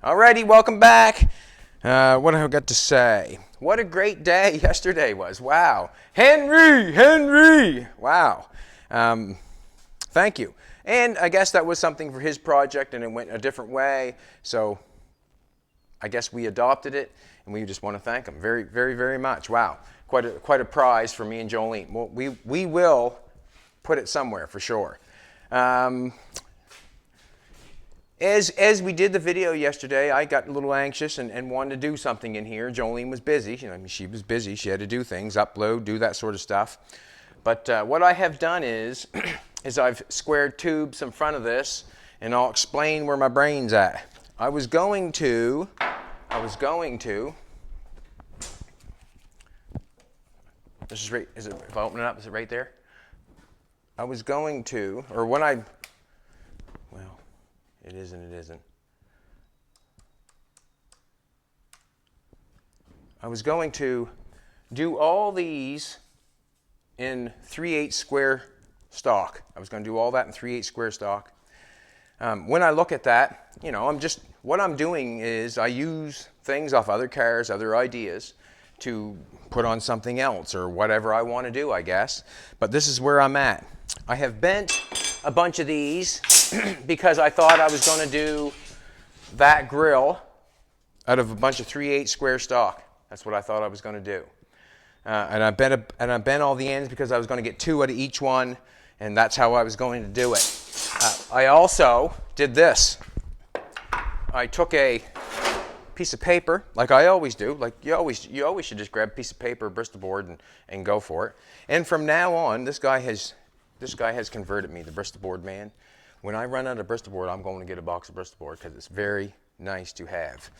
Alrighty, welcome back. What have I got to say? What a great day yesterday was. Wow. Henry! Wow. Thank you. And I guess that was something for his project and it went a different way. So I guess we adopted it and we just want to thank him very, very, very much. Wow. Quite a prize for me and Jolene. Well, we will put it somewhere for sure. As we did the video yesterday, I got a little anxious and wanted to do something in here. Jolene was busy. She was busy. She had to do things, upload, do that sort of stuff. But what I have done is I've squared tubes in front of this, and I'll explain where my brain's at. I was going to, this is right, if I open it up, is it right there? I was going to, or when I, well, it is and it isn't. I was going to do all these in 3/8 square stock. I was going to do all that in 3/8 square stock. When I look at that, what I'm doing is I use things off other cars, other ideas to put on something else or whatever I want to do, I guess. But this is where I'm at. I have bent a bunch of these because I thought I was going to do that grill out of a bunch of 3/8 square stock. That's what I thought I was going to do. And I bent all the ends because I was going to get 2 out of each one, and that's how I was going to do it. I also did this. I took a piece of paper, like I always do. Like you always should just grab a piece of paper, Bristol board, and go for it. And from now on, this guy has converted me, the Bristol board man. When I run out of Bristol board, I'm going to get a box of Bristol board because it's very nice to have.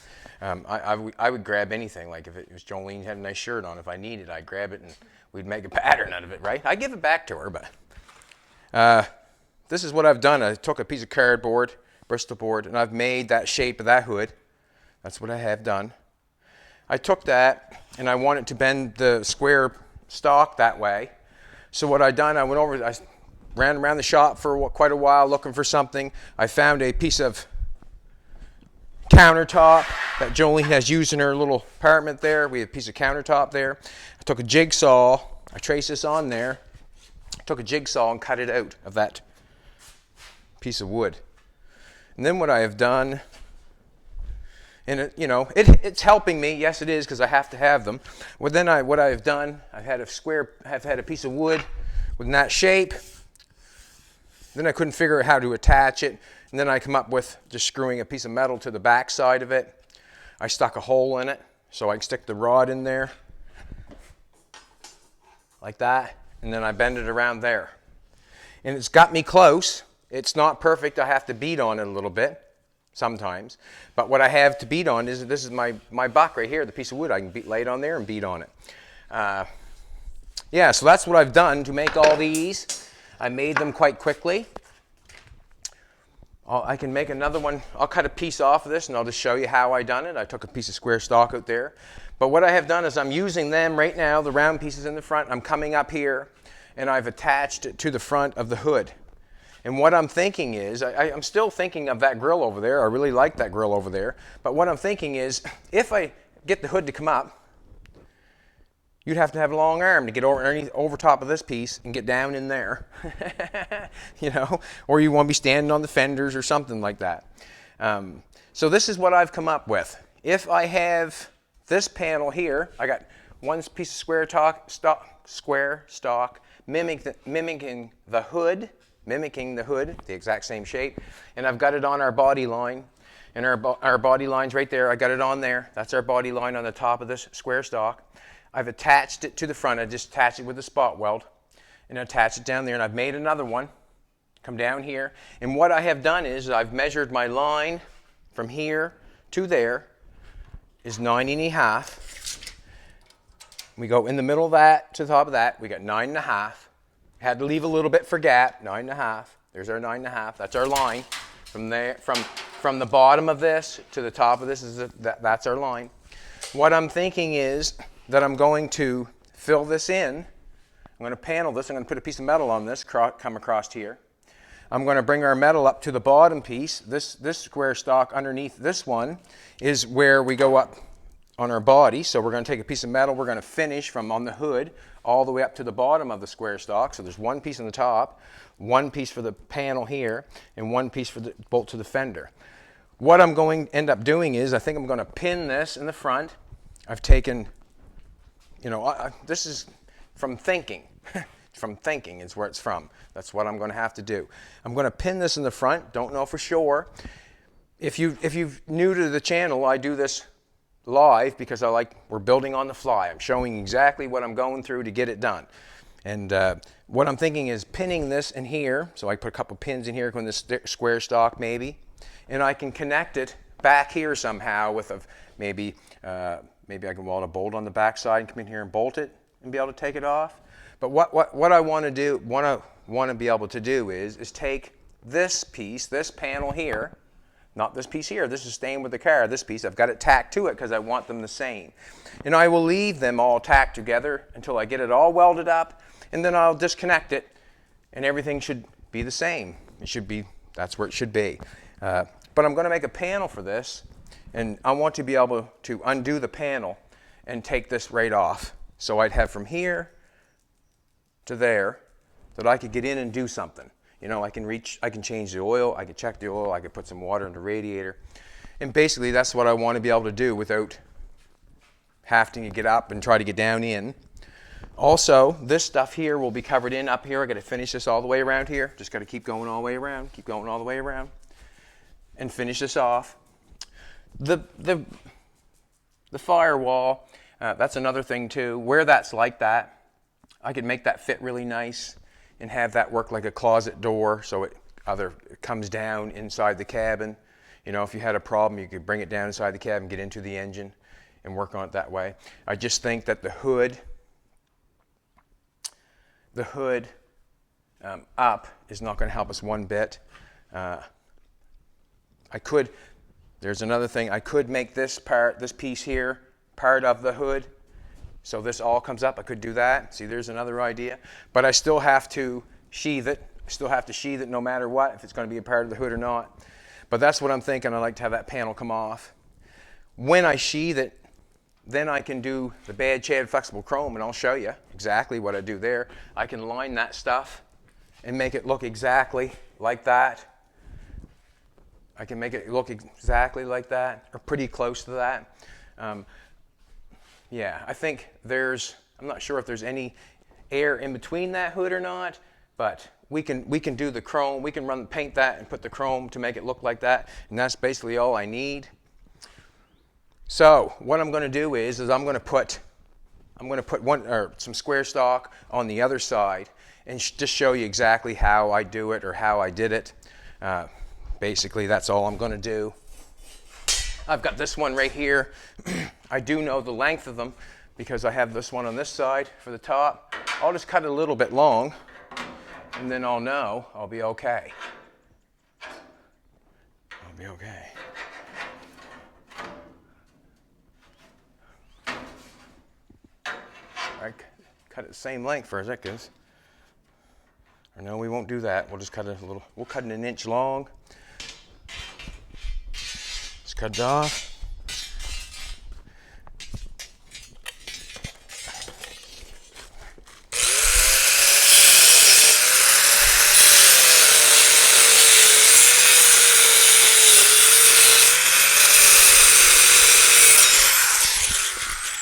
I would grab anything. Like if it was Jolene had a nice shirt on, if I needed, I'd grab it and we'd make a pattern out of it, right? I give it back to her, but this is what I've done. I took a piece of cardboard, Bristol board, and I've made that shape of that hood. That's what I have done. I took that and I wanted to bend the square stock that way. So what I done, I ran around the shop for quite a while looking for something. I found a piece of countertop that Jolene has used in her little apartment there. We have a piece of countertop there. I took a jigsaw. I traced this on there. I took a jigsaw and cut it out of that piece of wood. And then what I have done, and it's helping me. Yes, it is, because I have to have them. Well, then what I've done, I've had a piece of wood with that shape. Then I couldn't figure out how to attach it. And then I come up with just screwing a piece of metal to the back side of it. I stuck a hole in it so I can stick the rod in there like that. And then I bend it around there. And it's got me close. It's not perfect. I have to beat on it a little bit sometimes. But what I have to beat on is, this is my buck right here, the piece of wood. I can lay it on there and beat on it. Yeah, so that's what I've done to make all these. I made them quite quickly. I can make another one. I'll cut a piece off of this and I'll just show you how I done it. I took a piece of square stock out there. But what I have done is I'm using them right now, the round pieces in the front. I'm coming up here and I've attached it to the front of the hood. And what I'm thinking is, I'm still thinking of that grill over there. I really like that grill over there. But what I'm thinking is, if I get the hood to come up, you'd have to have a long arm to get over top of this piece and get down in there, or you want to be standing on the fenders or something like that. So this is what I've come up with. If I have this panel here, I got one piece of square stock, mimicking the hood, the exact same shape, and I've got it on our body line. And our body line's right there. I got it on there. That's our body line on the top of this square stock. I've attached it to the front. I just attached it with a spot weld and attach it down there. And I've made another one. Come down here. And what I have done is I've measured my line from here to there is 9.5. We go in the middle of that to the top of that. We got 9.5. Had to leave a little bit for gap. 9.5. There's our 9.5. That's our line. From there, from the bottom of this to the top of this that's our line. What I'm thinking is that I'm going to fill this in. I'm going to panel this. I'm going to put a piece of metal on this, come across here. I'm going to bring our metal up to the bottom piece. This square stock underneath this one is where we go up on our body. So we're going to take a piece of metal, we're going to finish from on the hood all the way up to the bottom of the square stock. So there's one piece on the top, one piece for the panel here, and one piece for the bolt to the fender. What I'm going to end up doing is, I think I'm going to pin this in the front. I've taken, you know, this is from thinking. From thinking is where it's from. That's what I'm going to have to do. I'm going to pin this in the front. Don't know for sure. If you're new to the channel, I do this live because we're building on the fly. I'm showing exactly what I'm going through to get it done. And what I'm thinking is pinning this in here. So I put a couple pins in here on this square stock maybe. And I can connect it back here somehow with maybe I can weld a bolt on the back side and come in here and bolt it and be able to take it off. But what I want to be able to do is take this piece, this panel here, not this piece here. This is staying with the car. This piece, I've got it tacked to it because I want them the same. And I will leave them all tacked together until I get it all welded up, and then I'll disconnect it, and everything should be the same. It should be, that's where it should be. But I'm going to make a panel for this, and I want to be able to undo the panel and take this right off. So I'd have from here to there that I could get in and do something. You know, I can change the oil, I could check the oil, I could put some water in the radiator. And basically that's what I want to be able to do without having to get up and try to get down in. Also, this stuff here will be covered in up here. I got to finish this all the way around here. Just got to keep going all the way around, keep going all the way around, and finish this off. The firewall, that's another thing too. Where that's like that, I could make that fit really nice and have that work like a closet door, so it comes down inside the cabin. You know, if you had a problem, you could bring it down inside the cabin, get into the engine, and work on it that way. I just think that the hood up is not going to help us one bit. There's another thing, I could make this piece here, part of the hood, so this all comes up. I could do that. See, there's another idea. But I still have to sheathe it. I still have to sheathe it no matter what, if it's going to be a part of the hood or not. But that's what I'm thinking. I like to have that panel come off. When I sheathe it, then I can do the bad shad flexible chrome, and I'll show you exactly what I do there. I can line that stuff and make it look exactly like that. I can make it look exactly like that, or pretty close to that. Yeah, I think I'm not sure if there's any air in between that hood or not, but we can do the chrome. We can paint that and put the chrome to make it look like that, and that's basically all I need. So what I'm going to do is I'm going to put some square stock on the other side and just show you exactly how I do it or how I did it. Basically, that's all I'm going to do. I've got this one right here. I do know the length of them because I have this one on this side for the top. I'll just cut it a little bit long, and then I'll know I'll be okay. I'll be okay. I cut it the same length for a second. Or no, we won't do that. We'll just cut it we'll cut it 1 inch long. Just cut it off.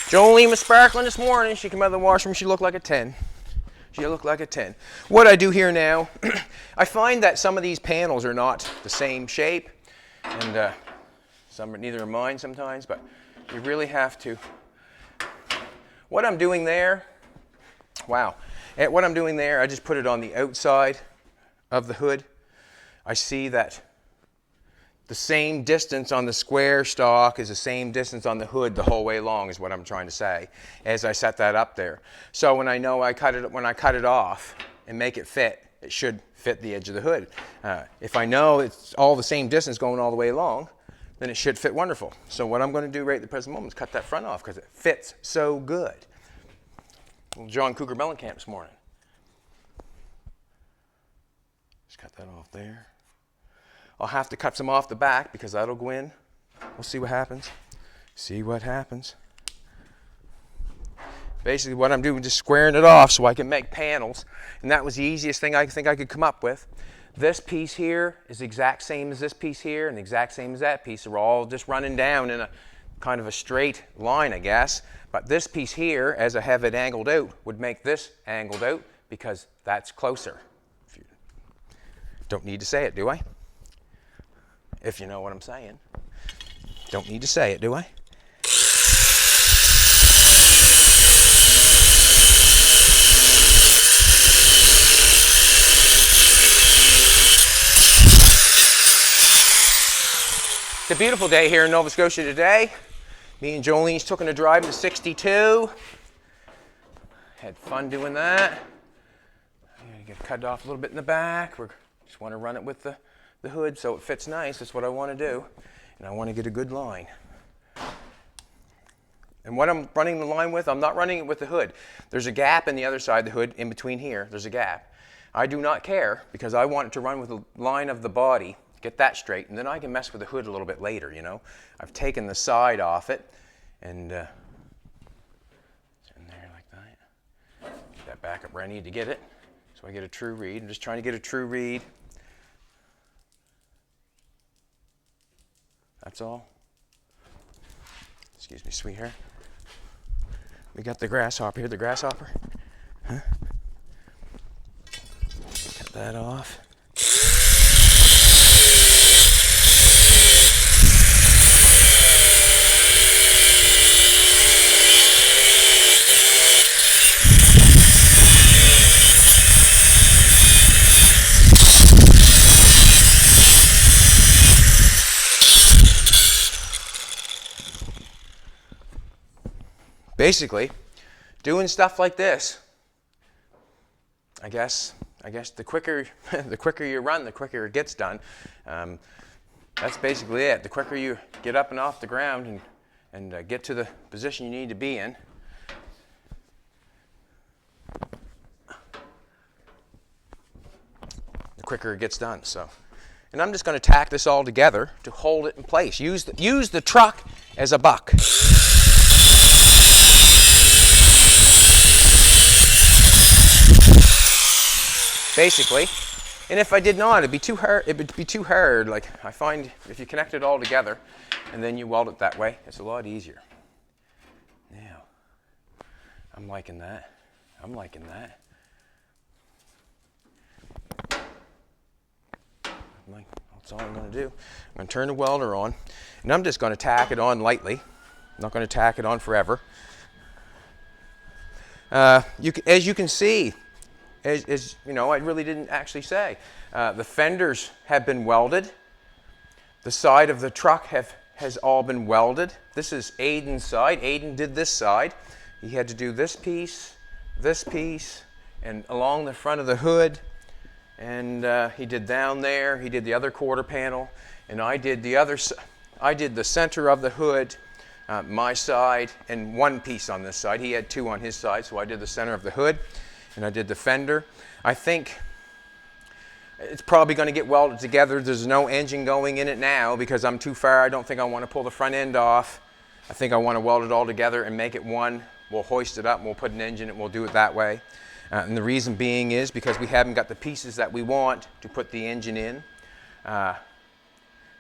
Jolene was sparkling this morning. She came out of the washroom. She looked like a 10. She looked like a 10. What I do here now, I find that some of these panels are not the same shape, and some are neither are mine sometimes, but you really have to. What I'm doing there, wow. What I'm doing there, I just put it on the outside of the hood. I see that the same distance on the square stock is the same distance on the hood the whole way along, is what I'm trying to say, as I set that up there. So when I know when I cut it off and make it fit, it should fit the edge of the hood. If I know it's all the same distance going all the way along, then it should fit wonderful. So what I'm going to do right at the present moment is cut that front off because it fits so good. Little John Cougar Mellencamp this morning. Just cut that off there. I'll have to cut some off the back because that'll go in. We'll see what happens. See what happens. Basically what I'm doing is just squaring it off so I can make panels. And that was the easiest thing I think I could come up with. This piece here is the exact same as this piece here and the exact same as that piece. They're all just running down in a kind of a straight line, I guess. But this piece here, as I have it angled out, would make this angled out because that's closer. Don't need to say it, do I? If you know what I'm saying. Don't need to say it, do I? It's a beautiful day here in Nova Scotia today. Me and Jolene's took a drive to 62. Had fun doing that. I get cut off a little bit in the back. We just want to run it with the hood so it fits nice. That's what I want to do. And I want to get a good line. And what I'm running the line with, I'm not running it with the hood. There's a gap in the other side of the hood in between here. There's a gap. I do not care because I want it to run with the line of the body. Get that straight, and then I can mess with the hood a little bit later, you know. I've taken the side off it, and it's in there like that. Get that back up where I need to get it, so I get a true read. I'm just trying to get a true read. That's all. Excuse me, sweetheart. We got the grasshopper here, the grasshopper. Huh? Cut that off. Basically, doing stuff like this, I guess the quicker you run, the quicker it gets done. That's basically it. The quicker you get up and off the ground and get to the position you need to be in. The quicker it gets done. So, and I'm just going to tack this all together to hold it in place. Use the truck as a buck. Basically, and if I did not, it'd be too hard. It would be too hard. Like I find, if you connect it all together, and then you weld it that way, it's a lot easier. Now, I'm liking that. I'm liking that. That's all I'm going to do. I'm going to turn the welder on, and I'm just going to tack it on lightly. I'm not going to tack it on forever. As you can see. As you know, I really didn't actually say. The fenders have been welded. The side of the truck has all been welded. This is Aiden's side. Aiden did this side. He had to do this piece, and along the front of the hood. And he did down there. He did the other quarter panel, and I did the other. I did the center of the hood, my side, and one piece on this side. He had two on his side, so I did the center of the hood. And I did the fender. I think it's probably going to get welded together. There's no engine going in it now because I'm too far. I don't think I want to pull the front end off. I think I want to weld it all together and make it one. We'll hoist it up and we'll put an engine and we'll do it that way. And the reason being is because we haven't got the pieces that we want to put the engine in.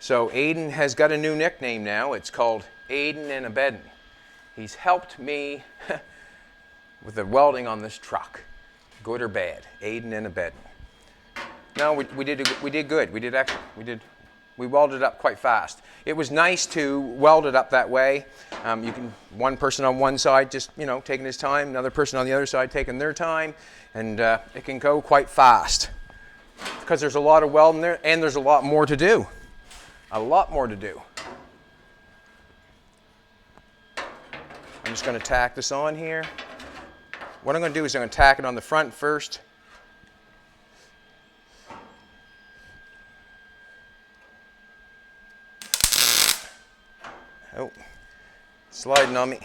So Aiden has got a new nickname now. It's called Aiden and a Beddin'. He's helped me with the welding on this truck. Good or bad, Aiden and a Beddin'. No, we did good. We welded up quite fast. It was nice to weld it up that way. You can one person on one side just taking his time, another person on the other side taking their time, and it can go quite fast because there's a lot of welding there and there's a lot more to do. A lot more to do. I'm just going to tack this on here. What I'm going to do is I'm going to tack it on the front first. Oh, sliding on me.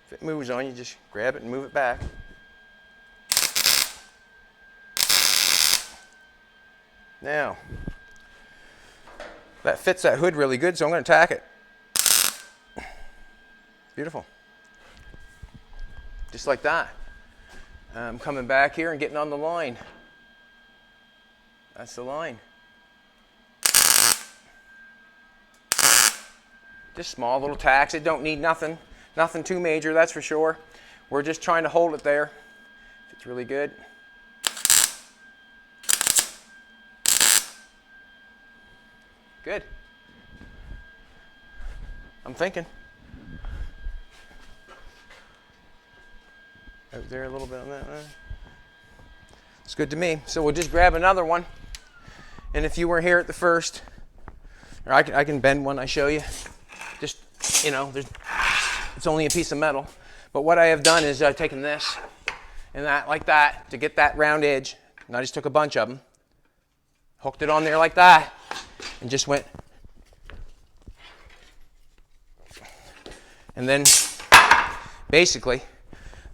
If it moves on you, just grab it and move it back. Now, that fits that hood really good, so I'm going to tack it. Beautiful. Just like that. I'm coming back here and getting on the line. That's the line. Just small little tacks. It don't need nothing too major, that's for sure. We're just trying to hold it there. It's really good. Good. I'm thinking. Out there a little bit on that. It's good to me. So we'll just grab another one. And if you were here at the first, or I can bend one, I show you. Just, you know, it's only a piece of metal. But what I have done is I've taken this and that like that to get that round edge. And I just took a bunch of them, hooked it on there like that, and just went. And then basically,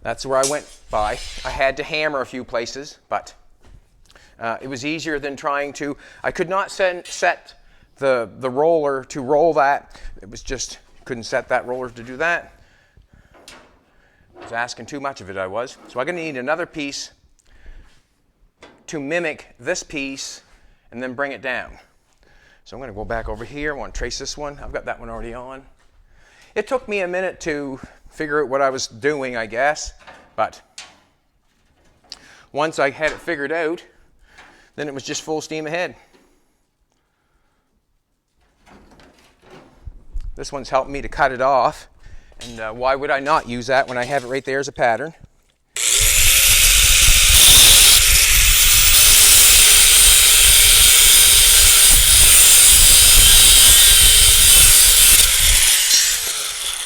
that's where I went by. I had to hammer a few places, but it was easier than trying to. I could not set the roller to roll that. It was just, couldn't set that roller to do that. I was asking too much of it, I was. So I'm going to need another piece to mimic this piece and then bring it down. So I'm going to go back over here. I want to trace this one. I've got that one already on. It took me a minute to figure out what I was doing, I guess, but once I had it figured out, then it was just full steam ahead. This one's helped me to cut it off, and why would I not use that when I have it right there as a pattern?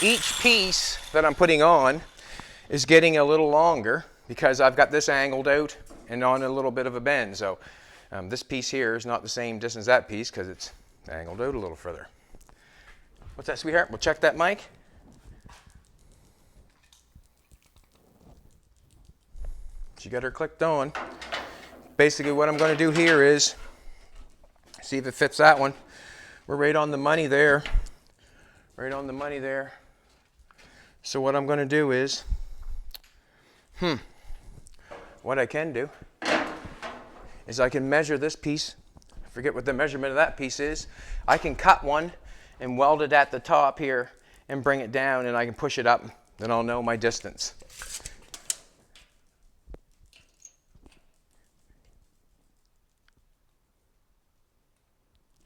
Each piece that I'm putting on is getting a little longer because I've got this angled out and on a little bit of a bend. So this piece here is not the same distance as that piece because it's angled out a little further. What's that, sweetheart? We'll check that mic. She got her clicked on. Basically what I'm going to do here is see if it fits that one. We're right on the money there. Right on the money there. So what I'm going to do is, what I can do is I can measure this piece. I forget what the measurement of that piece is. I can cut one and weld it at the top here and bring it down, and I can push it up. Then I'll know my distance.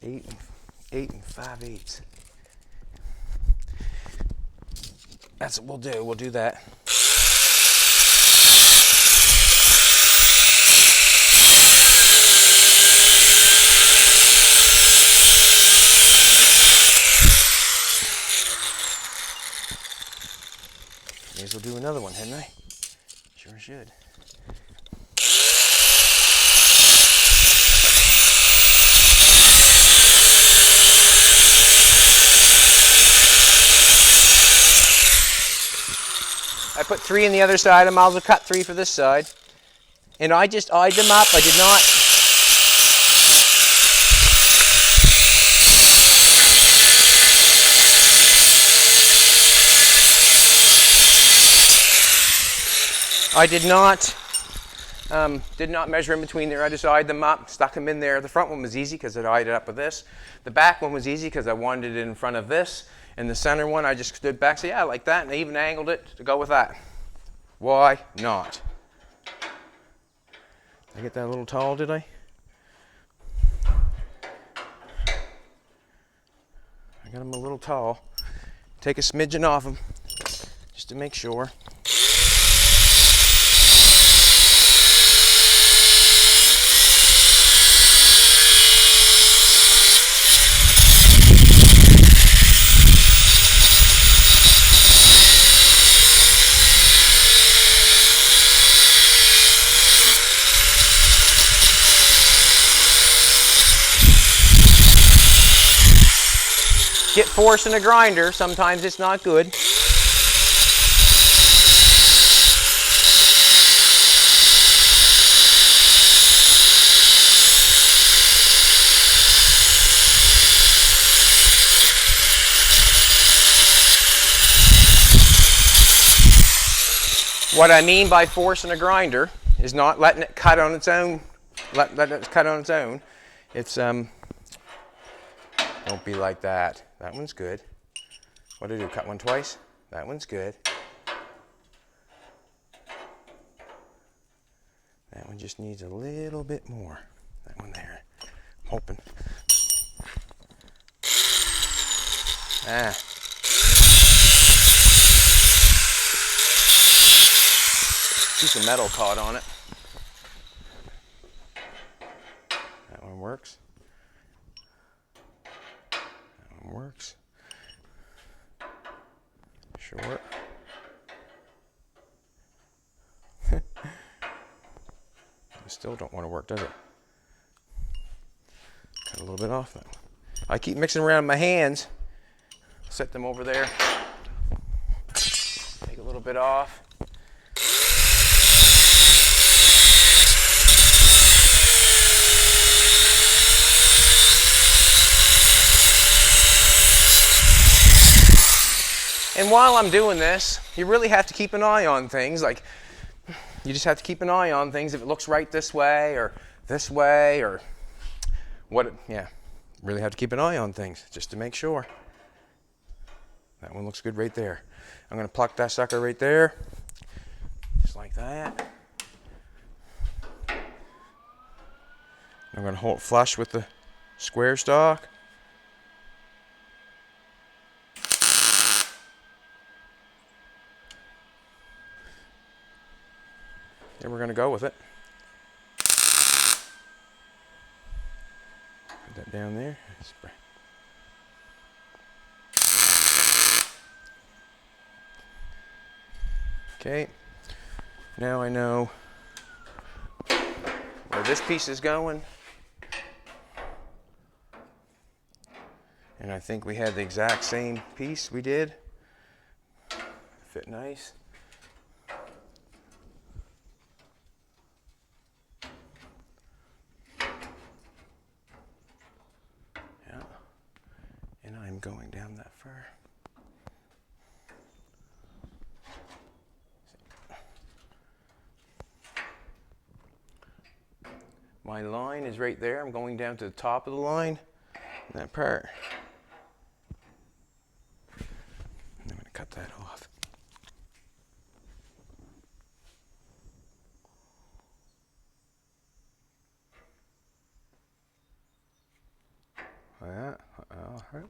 Eight and 5/8. That's what we'll do. We'll do that. May as well do another one, hadn't I? Sure should. I put 3 in the other side. I might as well cut 3 for this side. And I just eyed them up. I did not. Did not measure in between there. I just eyed them up, stuck them in there. The front one was easy because I eyed it up with this. The back one was easy because I wanted it in front of this. And the center one, I just stood back, say, yeah, I like that. And I even angled it to go with that. Why not? Did I get that a little tall, did I? I got them a little tall. Take a smidgen off them just to make sure. Get force in a grinder, sometimes it's not good. What I mean by forcing a grinder is not letting it cut on its own. Letting it cut on its own. It's don't be like that. That one's good. What do I do? Cut one twice? That one's good. That one just needs a little bit more. That one there. I'm hoping. Ah. Piece of metal caught on it. That one works. That one works. Short. It still don't want to work, does it? Cut a little bit off that one. I keep mixing around my hands. Set them over there. Take a little bit off. And while I'm doing this, you really have to keep an eye on things. Like, you just have to keep an eye on things. If it looks right this way or what, yeah, really have to keep an eye on things just to make sure. That one looks good right there. I'm going to pluck that sucker right there, just like that. I'm going to hold it flush with the square stock. And we're going to go with it. Put that down there. Okay, now I know where this piece is going. And I think we had the exact same piece we did. Fit nice. Yeah, and I'm going down that far. My line is right there. I'm going down to the top of the line, that part. And I'm going to cut that off. Yeah, all right.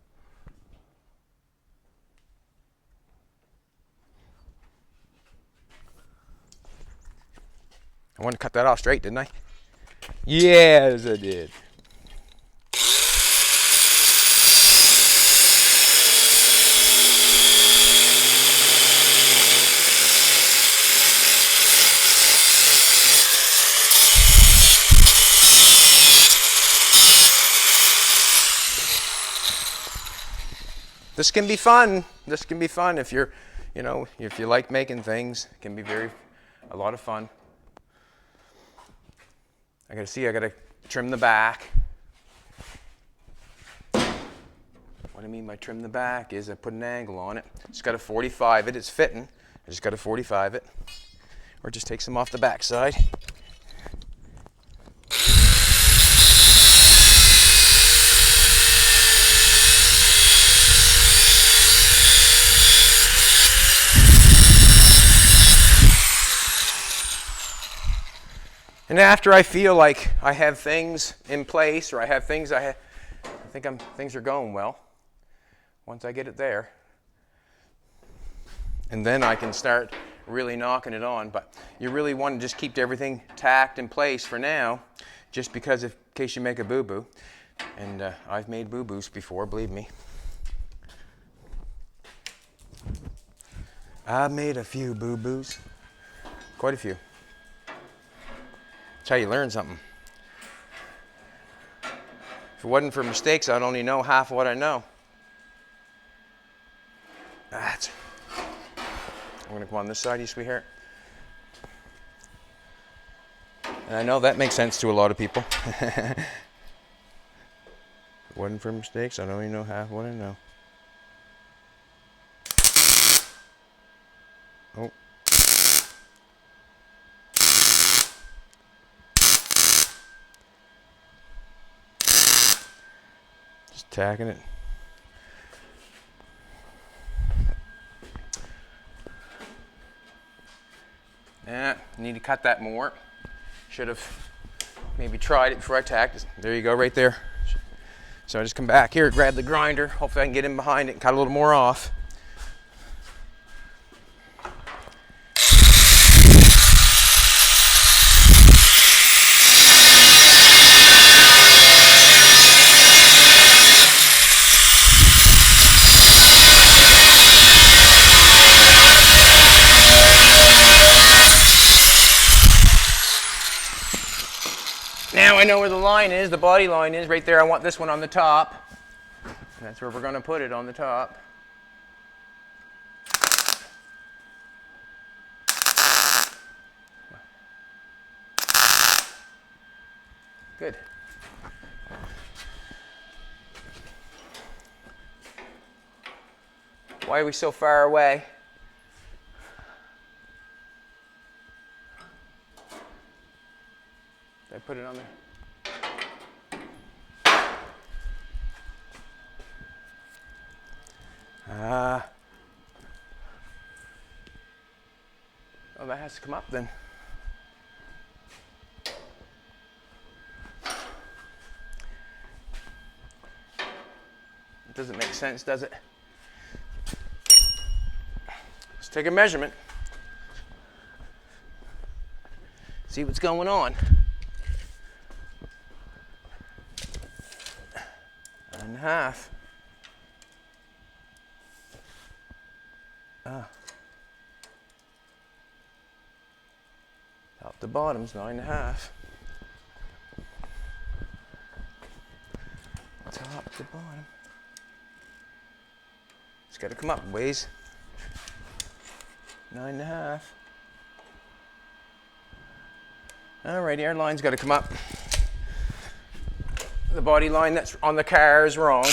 I wanted to cut that off straight, didn't I? Yes, I did. This can be fun. This can be fun if you're, if you like making things. It can be a lot of fun. I gotta trim the back. What I mean by trim the back is I put an angle on it. Just gotta 45 it, it's fitting. I just gotta 45 it. Or just take some off the back side. And after I feel like I have things in place, or I have things things are going well, once I get it there, and then I can start really knocking it on. But you really want to just keep everything tacked in place for now, just because in case you make a boo-boo. And I've made boo-boos before, believe me. I've made a few boo-boos, quite a few. That's how you learn something. If it wasn't for mistakes, I'd only know half of what I know. I'm going to come on this side, you sweetheart. And I know that makes sense to a lot of people. If it wasn't for mistakes, I'd only know half what I know. Oh. tacking it. Yeah, need to cut that more. Should have maybe tried it before I tacked. There you go, right there. So I just come back here, grab the grinder. Hopefully I can get in behind it and cut a little more off. Now I know where the line is, the body line is right there. I want this one on the top. That's where we're going to put it, on the top. Good. Why are we so far away? Did I put it on there? Oh, that has to come up then. It doesn't make sense, does it? Let's take a measurement. See what's going on. 9.5. Top to bottom's 9.5. Top to bottom. It's got to come up a ways. 9.5. Alrighty, our line's got to come up. The body line that's on the car is wrong.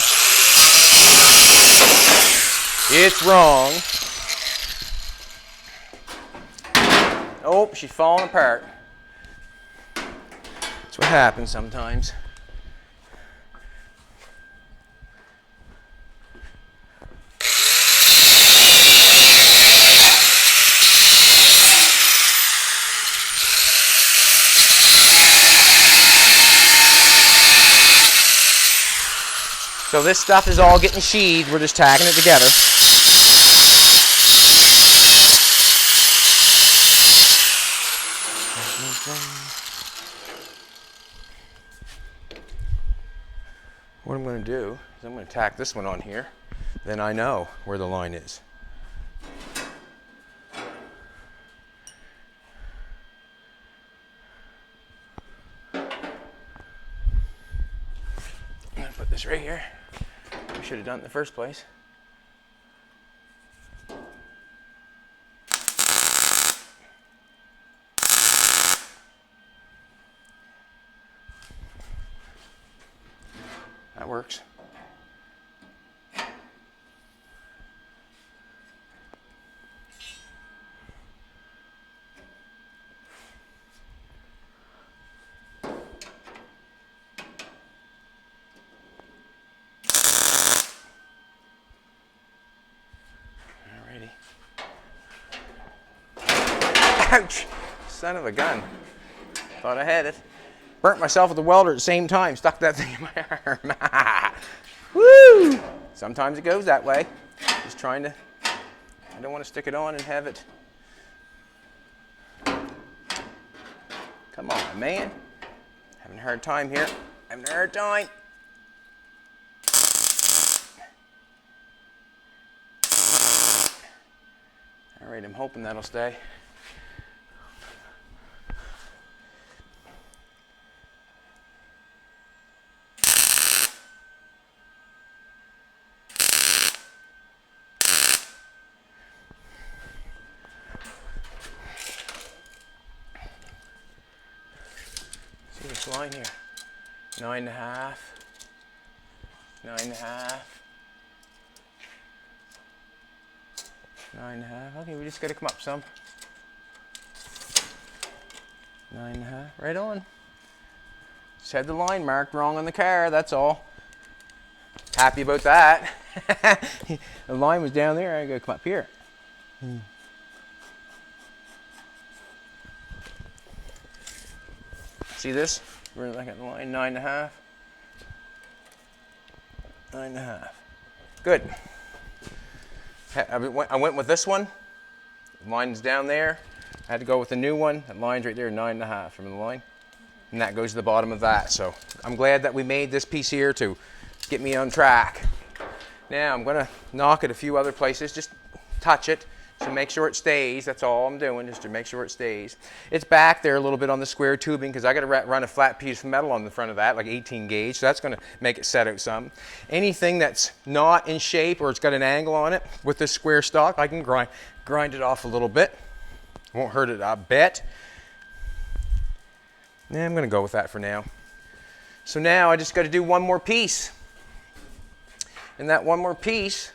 It's wrong. Oh, she's falling apart. That's what happens sometimes. So this stuff is all getting sheathed. We're just tacking it together. What I'm going to do is I'm going to tack this one on here. Then I know where the line is. I'm going to put this right here. I should have done it in the first place. That works. Alrighty. Ouch! Son of a gun. Thought I had it. Burnt myself with the welder at the same time. Stuck that thing in my arm. Woo! Sometimes it goes that way. Just trying to, I don't want to stick it on and have it. Come on, man. Having a hard time here. Having a hard time. All right, I'm hoping that'll stay. See this line here. 9.5. 9.5. 9.5. Okay, we just got to come up some. 9.5. Right on. Just had the line marked wrong on the car, that's all. Happy about that. The line was down there, I gotta come up here. See this? We're looking at the line 9.5. 9.5. Good. I went with this one. The line's down there. I had to go with the new one. That line's right there, 9.5 from the line. And that goes to the bottom of that. So I'm glad that we made this piece here to get me on track. Now I'm gonna knock it a few other places, just touch it to make sure it stays. That's all I'm doing, just to make sure it stays. It's back there a little bit on the square tubing because I gotta run a flat piece of metal on the front of that, like 18 gauge, so that's gonna make it set out some. Anything that's not in shape or it's got an angle on it with this square stock, I can grind it off a little bit. Won't hurt it a bit. Yeah, I'm gonna go with that for now. So now I just gotta do one more piece. And that one more piece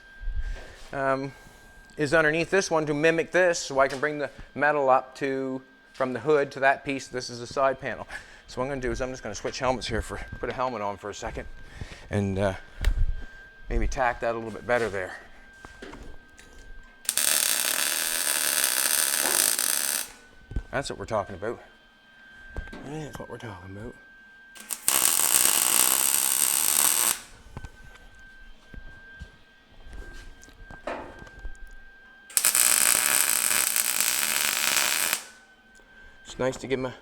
is underneath this one to mimic this, so I can bring the metal up from the hood to that piece. This is the side panel. So what I'm going to do is I'm just going to switch helmets here, put a helmet on for a second, and maybe tack that a little bit better there. That's what we're talking about. That's what we're talking about. It's nice to give them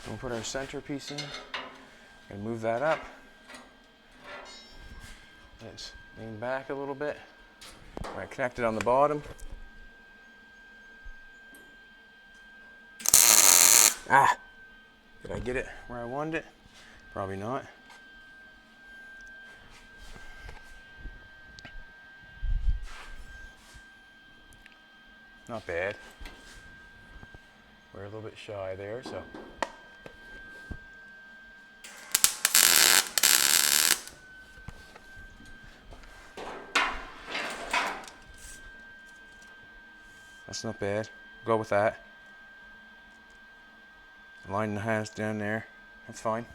we'll put our centerpiece in and move that up. Let's lean back a little bit. All right, connect it on the bottom. Ah! Did I get it where I wanted it? Probably not. Not bad. We're a little bit shy there, so. That's not bad. Go with that. Line the hands down there. That's fine.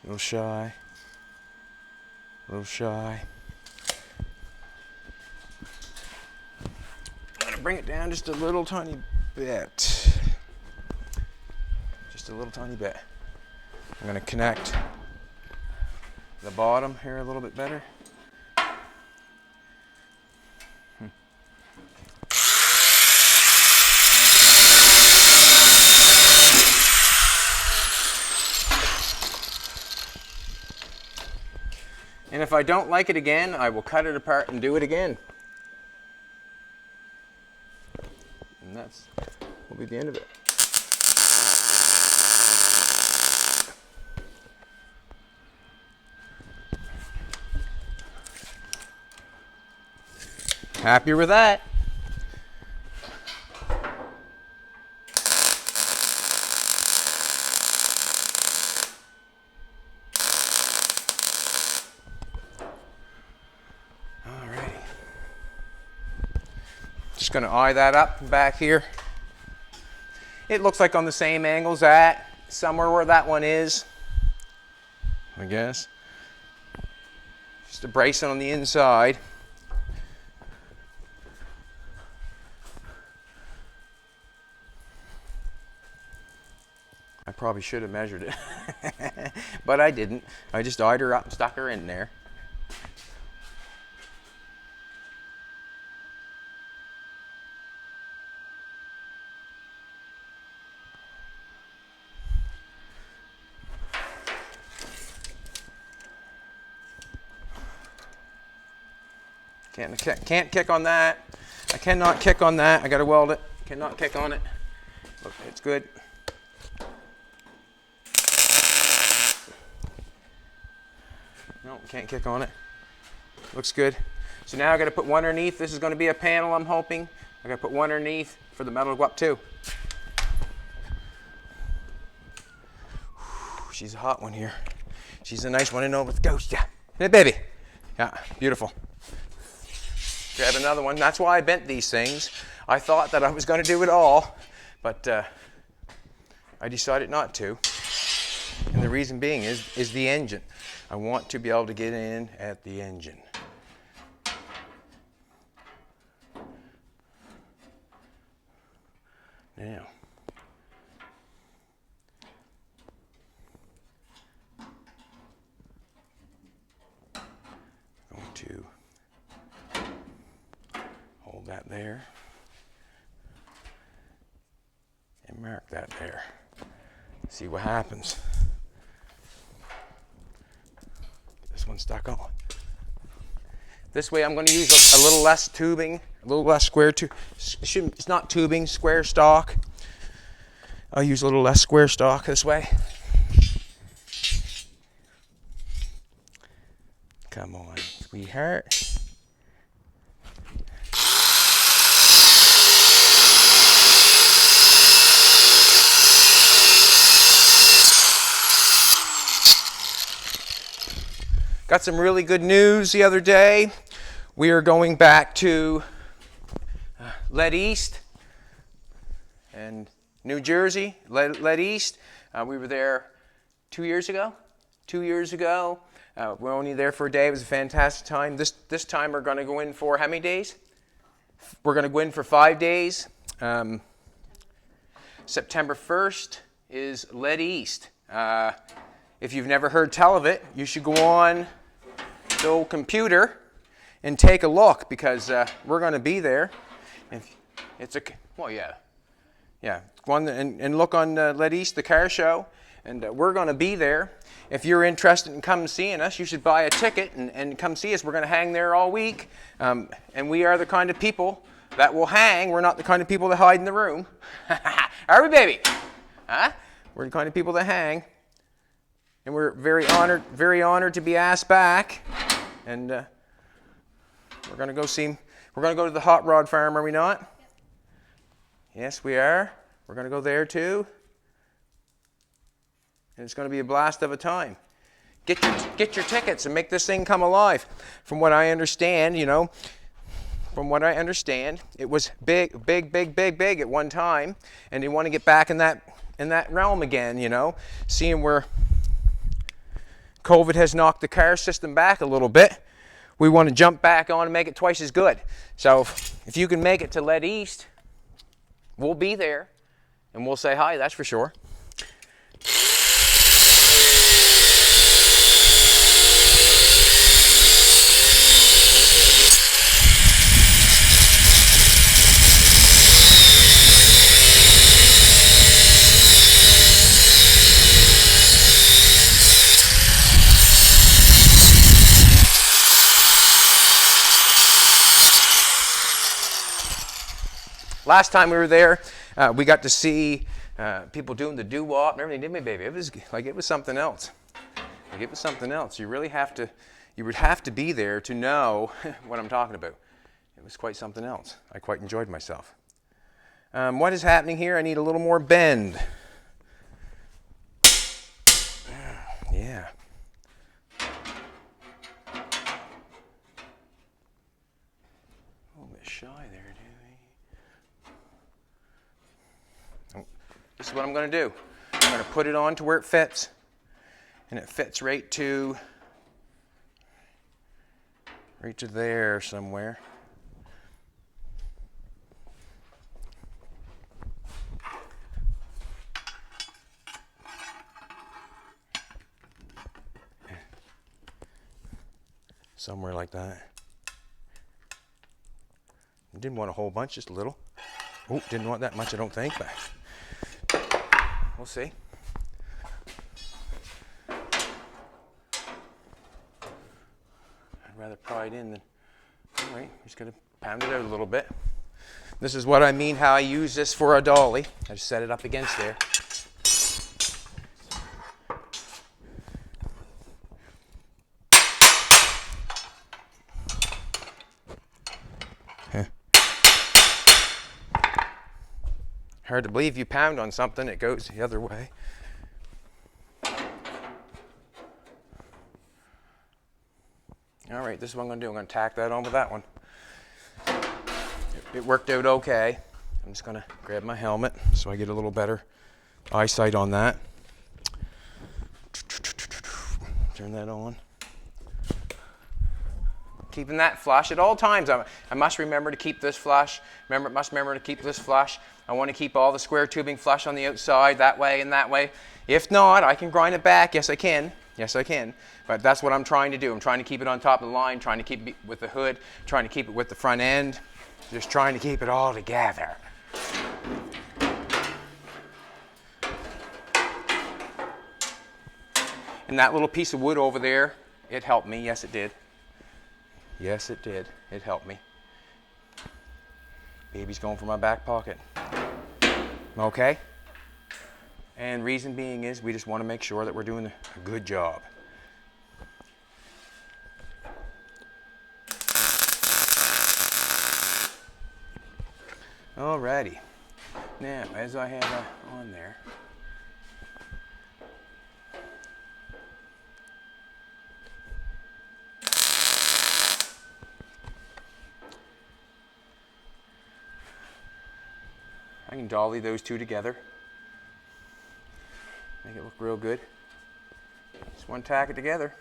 A little shy. A little shy. I'm going to bring it down just a little tiny bit. Just a little tiny bit. I'm going to connect the bottom here a little bit better. And if I don't like it again, I will cut it apart and do it again. And that's will be the end of it. Happier with that. Just going to eye that up back here. It looks like on the same angle as that, somewhere where that one is, I guess. Just a bracing on the inside. I probably should have measured it, but I didn't. I just eyed her up and stuck her in there. Can't kick on that. I cannot kick on that. I got to weld it. Cannot kick on it. Look, it's good. No, can't kick on it. Looks good. So now I got to put one underneath. This is going to be a panel, I'm hoping. I got to put one underneath for the metal to go up too. she's a hot one here. She's a nice one to know with ghost. Yeah. Hey, baby. Yeah, beautiful. Grab another one. That's why I bent these things. I thought that I was going to do it all, but I decided not to. And the reason being is the engine. I want to be able to get in at the engine. Now, I'm going to hold that there and mark that there. See what happens. Get this one stuck on. This way I'm going to use a little less tubing, a little less square tube. It's not tubing, square stock. I'll use a little less square stock this way. Come on, sweetheart. Got some really good news the other day. We are going back to Lead East and New Jersey, Lead East. We were there 2 years ago. 2 years ago. We're only there for a day. It was a fantastic time. This time we're going to go in for how many days? We're going to go in for 5 days. September 1st is Lead East. If you've never heard tell of it, you should go on the old computer and take a look, because we're going to be there. It's a, well, yeah. Go on and look on Lead East, the car show, and we're going to be there. If you're interested in come seeing us, you should buy a ticket and come see us. We're going to hang there all week, and we are the kind of people that will hang. We're not the kind of people that hide in the room. Are we, baby? Huh? We're the kind of people that hang. And we're very honored to be asked back. And we're going to go see, we're going to go to the hot rod farm, are we not? Yep. Yes, we are. We're going to go there too. And it's going to be a blast of a time. Get your tickets and make this thing come alive. From what I understand, it was big at one time, and they want to get back in that realm again, seeing where COVID has knocked the car system back a little bit. We want to jump back on and make it twice as good. So if you can make it to Lead East, we'll be there and we'll say hi, that's for sure. Last time we were there, we got to see people doing the doo-wop and everything, didn't we, baby? It was something else. It was something else. You would have to be there to know what I'm talking about. It was quite something else. I quite enjoyed myself. What is happening here? I need a little more bend. Yeah. A little bit shy there, dude. This is what I'm going to do. I'm going to put it on to where it fits, and it fits right to there somewhere. Somewhere like that. I didn't want a whole bunch, just a little. Oh, didn't want that much, I don't think, but we'll see. I'd rather pry it in than, all right, just gonna pound it out a little bit. This is what I mean how I use this for a dolly. I just set it up against there. Hard to believe you pound on something, it goes the other way. All right, this is what I'm going to do. I'm going to tack that on with that one. It worked out okay. I'm just going to grab my helmet so I get a little better eyesight on that. Turn that on. Keeping that flush at all times. I must remember to keep this flush. Must remember to keep this flush. I want to keep all the square tubing flush on the outside, that way and that way. If not, I can grind it back. Yes, I can. Yes, I can. But that's what I'm trying to do. I'm trying to keep it on top of the line, trying to keep it with the hood, trying to keep it with the front end. Just trying to keep it all together. And that little piece of wood over there, it helped me. Yes, it did. Yes, it did. It helped me. Baby's going for my back pocket. Okay? And reason being is we just want to make sure that we're doing a good job. Alrighty. Now, as I have on there, I can dolly those two together. Make it look real good. Just one tack it together.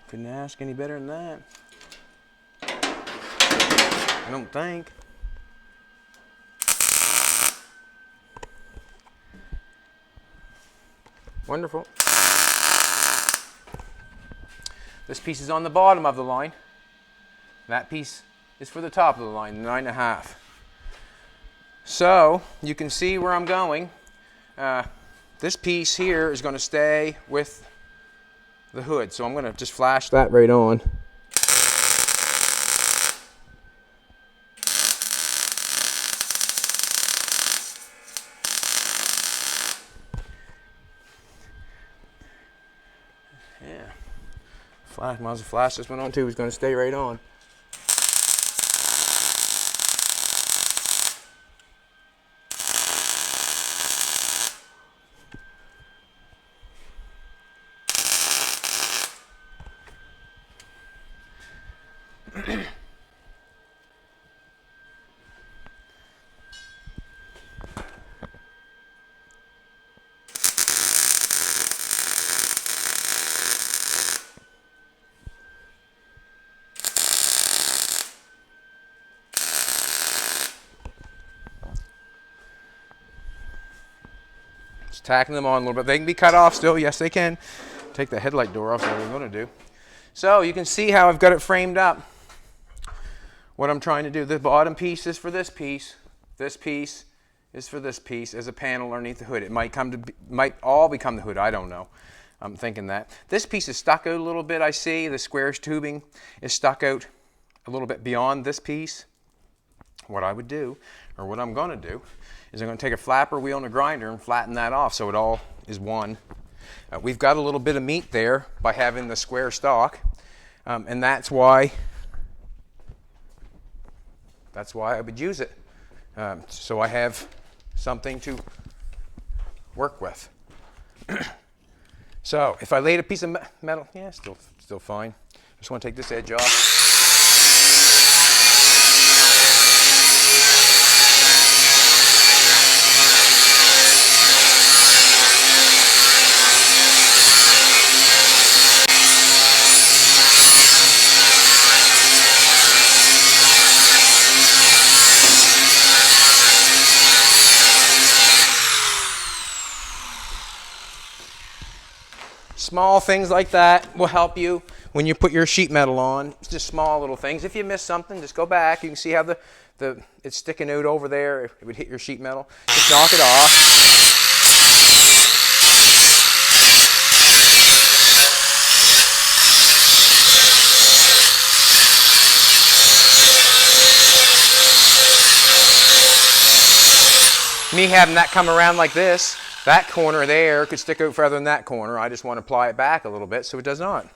Couldn't ask any better than that. I don't think. Wonderful. This piece is on the bottom of the line. That piece is for the top of the line, 9.5. So you can see where I'm going. This piece here is going to stay with the hood, so I'm going to just flash that right on. Yeah. Might as well flash this one on too. It's going to stay right on. Just tacking them on a little bit. They can be cut off still. Yes, they can. Take the headlight door off. That's what I'm going to do. So you can see how I've got it framed up. What I'm trying to do. The bottom piece is for this piece. This piece is for this piece as a panel underneath the hood. It might all become the hood. I don't know. I'm thinking that. This piece is stuck out a little bit, I see. The squarish tubing is stuck out a little bit beyond this piece. What I would do, or what I'm going to do, is I'm going to take a flapper wheel and a grinder and flatten that off so it all is one. We've got a little bit of meat there by having the square stock, and that's why I would use it. So I have something to work with. So if I laid a piece of metal, yeah, still fine. Just want to take this edge off. Small things like that will help you when you put your sheet metal on. It's just small little things. If you miss something, just go back. You can see how it's sticking out over there. It would hit your sheet metal. Just knock it off. Me having that come around like this, that corner there could stick out further than that corner. I just want to ply it back a little bit so it does not. You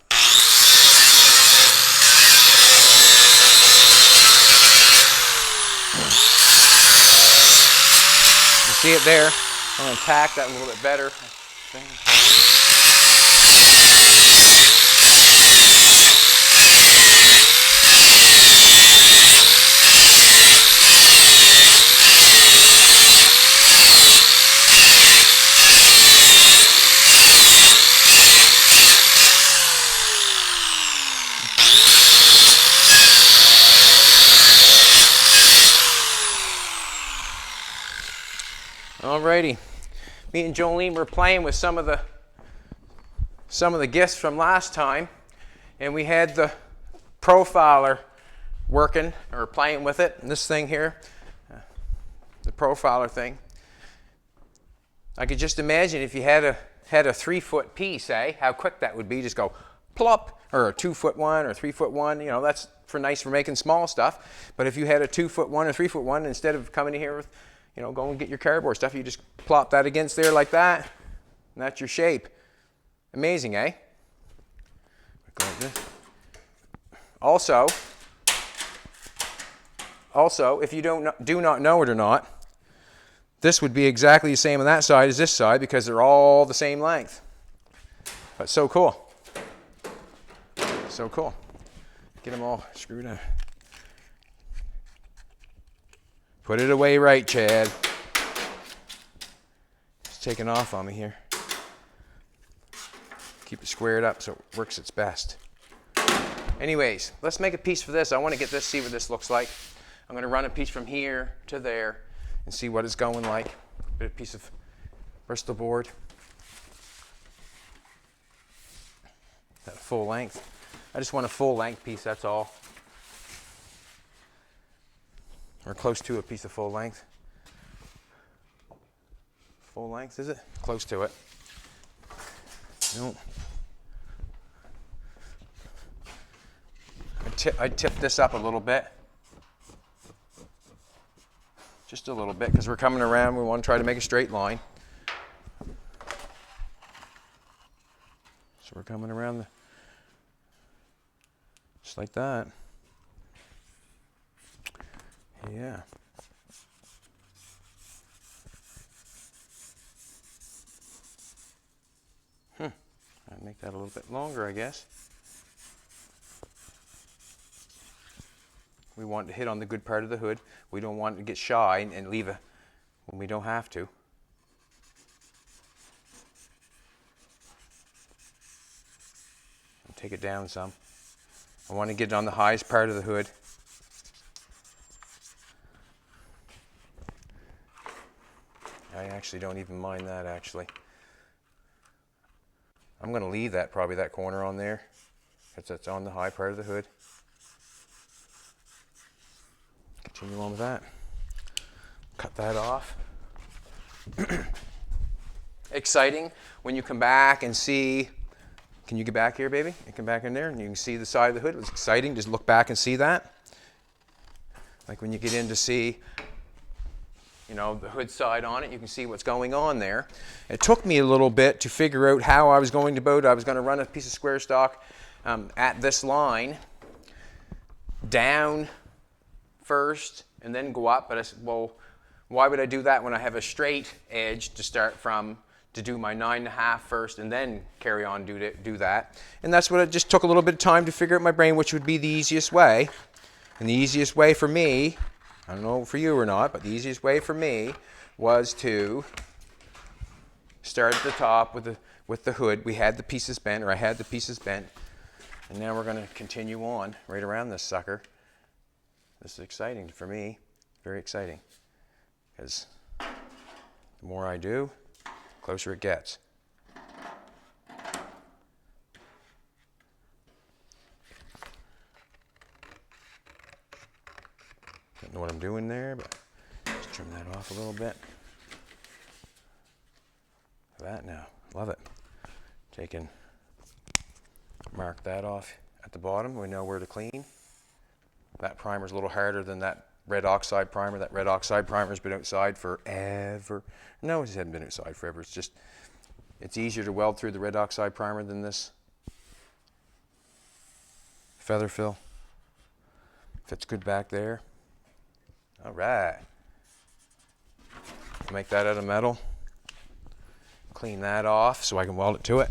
see it there? I'm going to tack that a little bit better. Alrighty, me and Jolene were playing with some of the gifts from last time, and we had the profiler working or playing with it. And this thing here, the profiler thing. I could just imagine if you had a 3-foot piece, how quick that would be. Just go plop, or a 2-foot one or 3-foot one. You know, that's nice for making small stuff. But if you had a 2-foot one or 3-foot one, instead of coming in here with, you know, go and get your cardboard stuff, you just plop that against there like that, and that's your shape. Amazing, eh? Like this. Also, if you do not know it or not, this would be exactly the same on that side as this side because they're all the same length. But so cool. So cool. Get them all screwed in. Put it away right, Chad. It's taking off on me here. Keep it squared up so it works its best. Anyways, let's make a piece for this. I want to get this, see what this looks like. I'm going to run a piece from here to there and see what it's going like. A piece of Bristol board. That full length. I just want a full length piece, that's all. Or close to a piece of full length. Full length, is it? Close to it. Nope. I'd tip this up a little bit. Just a little bit, because we're coming around, we want to try to make a straight line. So we're coming around just like that. Yeah. I'd make that a little bit longer, I guess. We want to hit on the good part of the hood. We don't want to get shy and leave when we don't have to. Take it down some. I want to get it on the highest part of the hood. I actually don't even mind that, actually. I'm going to leave that, probably that corner on there, because that's on the high part of the hood. Continue on with that. Cut that off. Exciting when you come back and see, can you get back here, baby? You come back in there and you can see the side of the hood. It was exciting, just look back and see that. Like when you get in to see, you know, the hood side on it, you can see what's going on there. It took me a little bit to figure out how I was going to boat. I was going to run a piece of square stock at this line down first and then go up. But I said, well, why would I do that when I have a straight edge to start from, to do my 9.5 first and then carry on do that? And that's what it just took a little bit of time to figure out in my brain, which would be the easiest way. And the easiest way for me, I don't know for you or not, but the easiest way for me was to start at the top with the hood. We had the pieces bent, or I had the pieces bent, and now we're going to continue on right around this sucker. This is exciting for me, very exciting, because the more I do, the closer it gets. Don't know what I'm doing there, but just trim that off a little bit. That now, love it. Mark that off at the bottom. We know where to clean. That primer's a little harder than that red oxide primer. That red oxide primer's been outside forever. No, it hasn't been outside forever. It's just, it's easier to weld through the red oxide primer than this feather fill. Fits good back there. All right. Make that out of metal. Clean that off so I can weld it to it.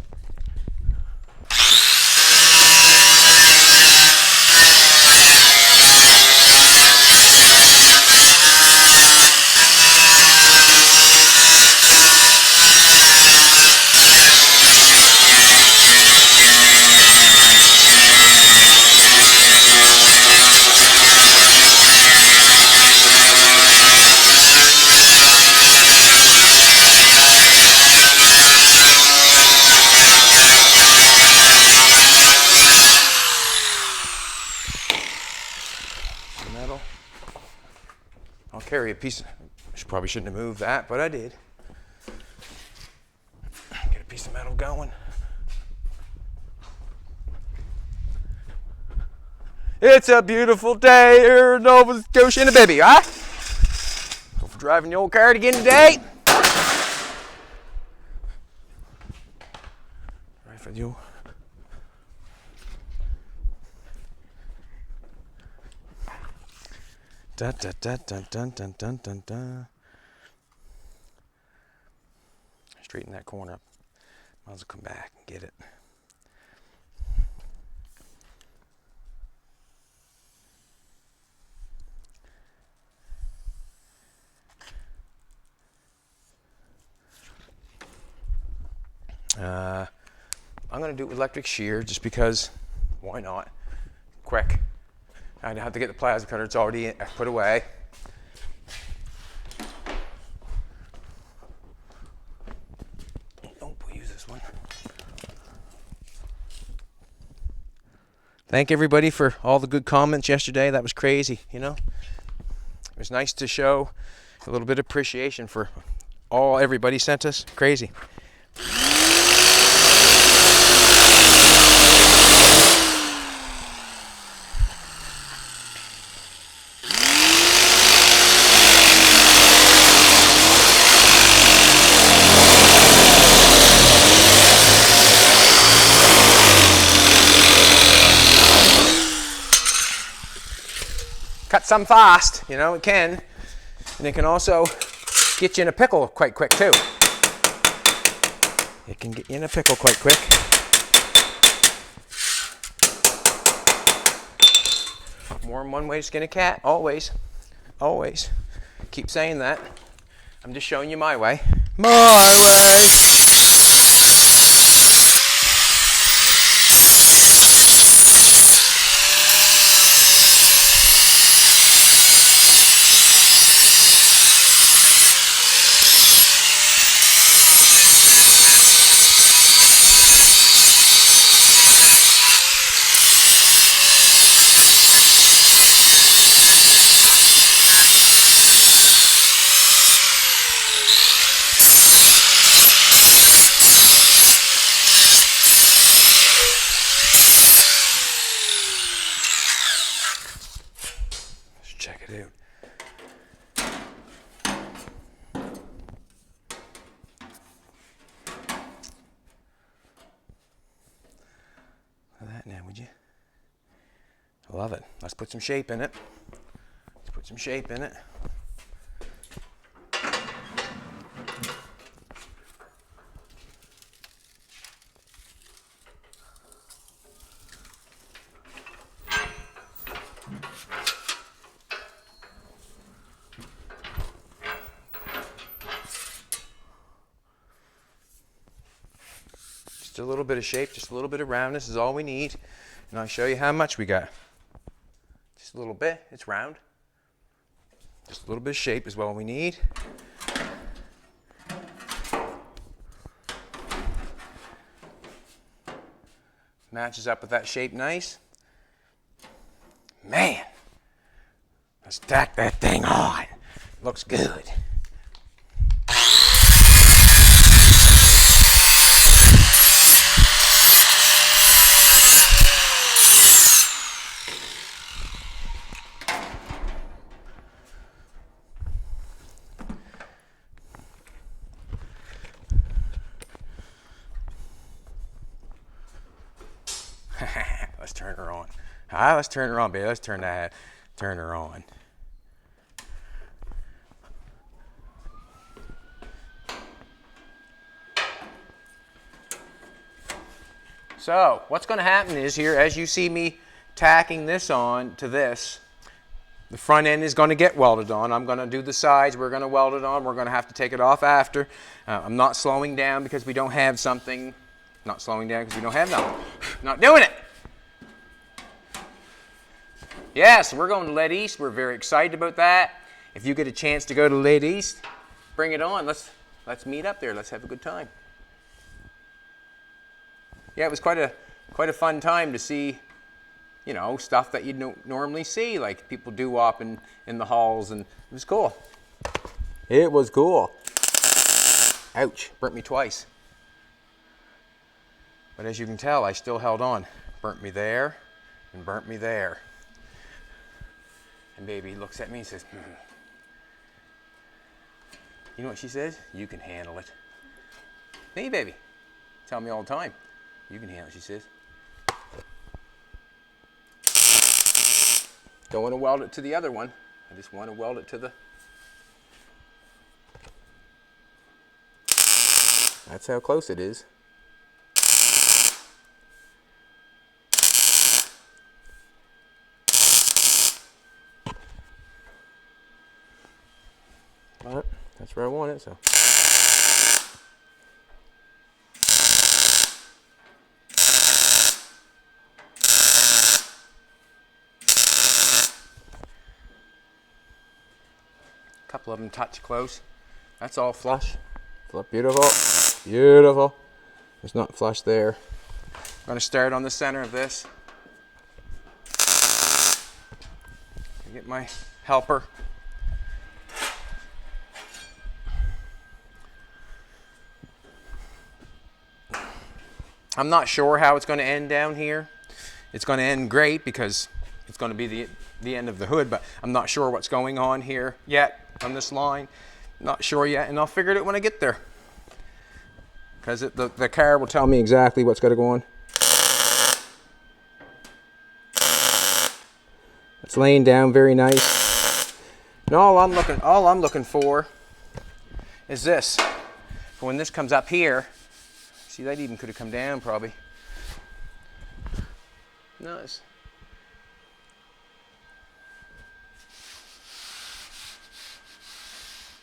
Metal. I'll carry a piece. Probably shouldn't have moved that, but I did. Get a piece of metal going. It's a beautiful day here in Nova Scotia, baby, huh? Go for driving the old car again today. Right for you. Dun, dun, dun, dun, dun, dun, dun, dun, dun. Straighten that corner up. Might as well come back and get it. I'm going to do electric shear just because, why not? Quick. I have to get the plasma cutter, it's already put away. Oh, we'll use this one. Thank everybody for all the good comments yesterday. That was crazy, you know. It was nice to show a little bit of appreciation for all everybody sent us. Crazy. Cut some fast, you know, it can. And it can also get you in a pickle quite quick too. It can get you in a pickle quite quick. More than one way to skin a cat, always. Always. Keep saying that. I'm just showing you my way. My way. Check it out. Look at that now, would you? I love it. Let's put some shape in it. Let's put some shape in it. Just a little bit of shape, just a little bit of roundness is all we need. And I'll show you how much we got. Just a little bit, it's round. Just a little bit of shape is all we need. Matches up with that shape nice. Man, let's tack that thing on. Looks good. Let's turn her on. Let's turn her on, baby. Let's turn her on. So what's going to happen is here, as you see me tacking this on to this, the front end is going to get welded on. I'm going to do the sides. We're going to weld it on. We're going to have to take it off after. I'm not slowing down because we don't have something. Not slowing down because we don't have nothing. Not doing it. Yes, we're going to Lead East. We're very excited about that. If you get a chance to go to Lead East, bring it on. Let's meet up there. Let's have a good time. Yeah, it was quite a fun time to see, you know, stuff that you'd normally see, like people do up in the halls, and it was cool. It was cool. Ouch, burnt me twice. But as you can tell, I still held on. Burnt me there and burnt me there. And baby looks at me and says, You know what she says? You can handle it. Hey, baby. Tell me all the time. You can handle it, she says. Don't want to weld it to the other one. I just want to weld it to the... That's how close it is. But that's where I want it, so. Couple of them touch close. That's all flush. Flip, beautiful, beautiful. It's not flush there. I'm going to start on the center of this. Get my helper. I'm not sure how it's going to end down here. It's going to end great because it's going to be the end of the hood, but I'm not sure what's going on here yet on this line. Not sure yet, and I'll figure it out when I get there. Because the car will tell me exactly what's got to go on. It's laying down very nice. And all I'm looking for is this. For when this comes up here, see, that even could have come down probably. Nice.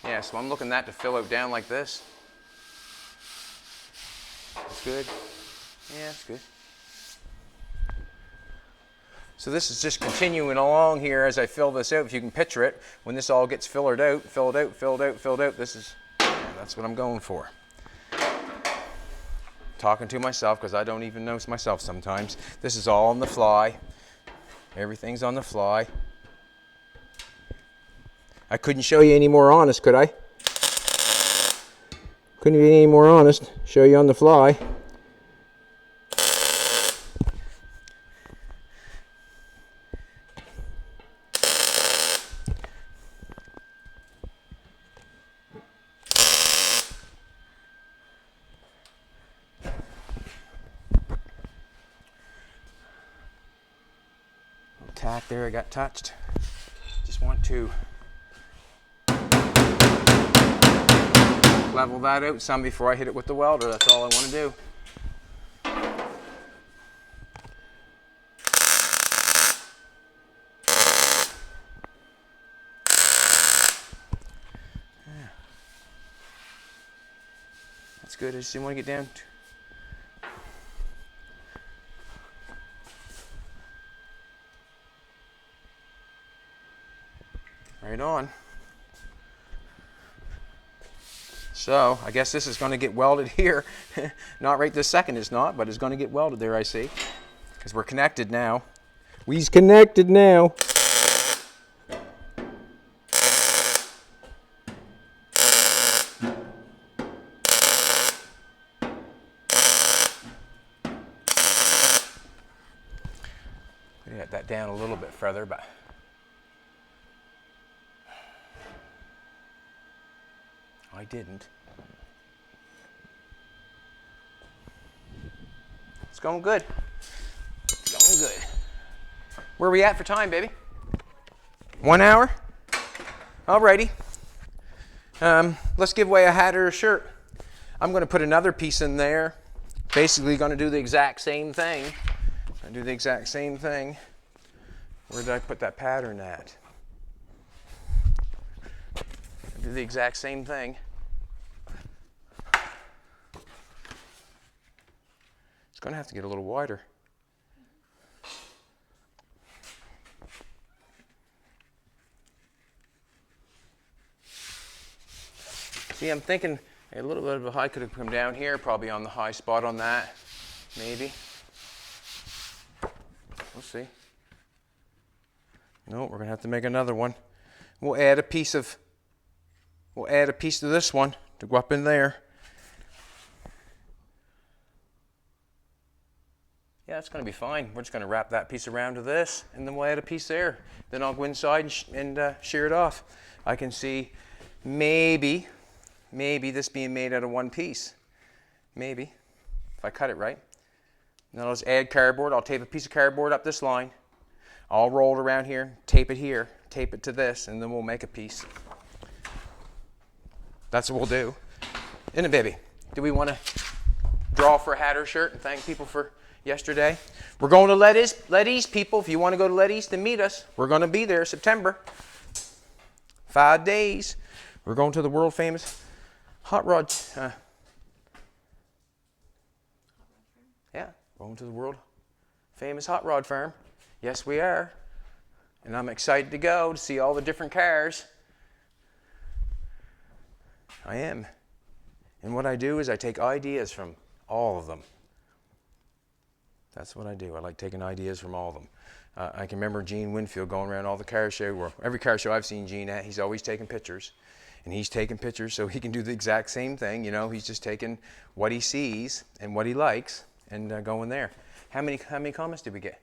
Yeah, so I'm looking that to fill out down like this. That's good. Yeah, that's good. So this is just continuing along here as I fill this out. If you can picture it, when this all gets filled out, this is, yeah, that's what I'm going for. Talking to myself because I don't even know myself sometimes. This is all on the fly. Everything's on the fly. I couldn't show you any more honest, could I? Couldn't be any more honest. Show you on the fly. Tack there, I got touched. Just want to level that out some before I hit it with the welder. That's all I want to do. Yeah. That's good. I just didn't want to get down. Right on. So I guess this is going to get welded here. Not right this second, it's not, but it's going to get welded there, I see. Because we're connected now. We's connected now. Get that down a little bit further, but I didn't. It's going good. It's going good. Where are we at for time, baby? 1 hour? Alrighty. Let's give away a hat or a shirt. I'm going to put another piece in there basically going to do the exact same thing. I do the exact same thing. Where did I put that pattern at? I do the exact same thing. It's going to have to get a little wider. See, I'm thinking a little bit of a high could have come down here, probably on the high spot on that, maybe. We'll see. No, we're gonna have to make another one. We'll add a piece to this one to go up in there. Yeah, it's gonna be fine. We're just gonna wrap that piece around to this, and then we'll add a piece there. Then I'll go inside and shear it off. I can see maybe this being made out of one piece. Maybe, if I cut it right. Then I'll just add cardboard. I'll tape a piece of cardboard up this line. I'll roll it around here, tape it here, tape it to this, and then we'll make a piece. That's what we'll do. Isn't it, baby? Do we want to draw for a hat or shirt and thank people for yesterday? We're going to Letty's, people. If you want to go to Letty's to meet us, we're going to be there September. 5 days. We're going to the world famous hot rod. Going to the world famous hot rod farm. Yes, we are. And I'm excited to go to see all the different cars. I am. And what I do is I take ideas from all of them. That's what I do. I like taking ideas from all of them. I can remember Gene Winfield going around all the car show, or every car show I've seen Gene at, he's always taking pictures. And he's taking pictures so he can do the exact same thing. You know, he's just taking what he sees and what he likes and going there. How many comments did we get?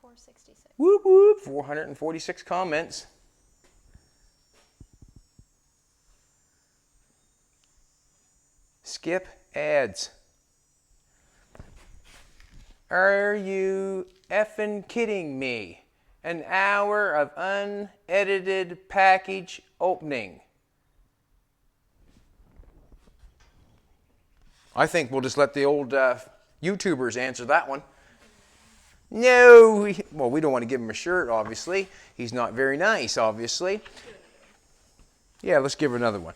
466. Whoop whoop, 446 comments. Skip ads. Are you effing kidding me? An hour of unedited package opening. I think we'll just let the old YouTubers answer that one. No, well, we don't want to give him a shirt, obviously. He's not very nice, obviously. Yeah, let's give her another one.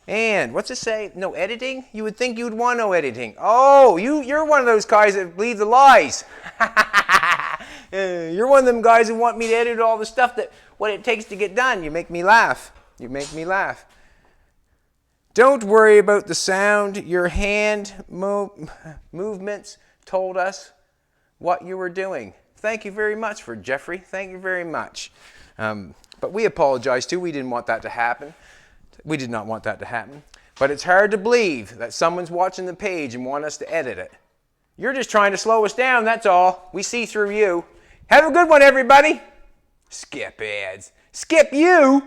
And what's it say? No editing? You would think you would want no editing. Oh, you're one of those guys that believe the lies. You're one of them guys who want me to edit all the stuff that what it takes to get done. You make me laugh. You make me laugh. Don't worry about the sound. Your hand movements told us what you were doing. Thank you very much for Jeffrey. Thank you very much. But we apologize too. We didn't want that to happen. We did not want that to happen. But it's hard to believe that someone's watching the page and want us to edit it. You're just trying to slow us down, that's all. We see through you. Have a good one, everybody. Skip ads. Skip you.